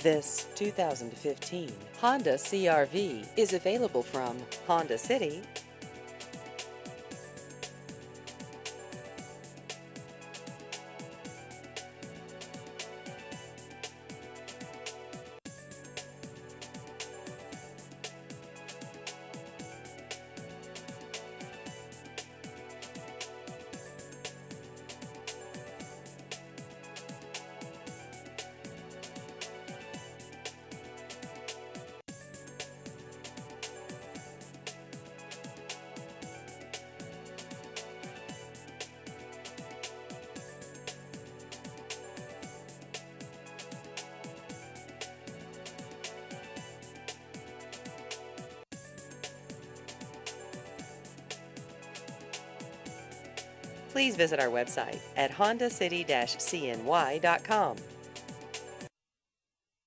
This 2015 Honda CR-V is available from Honda City. Please visit our website at hondacity-cny.com.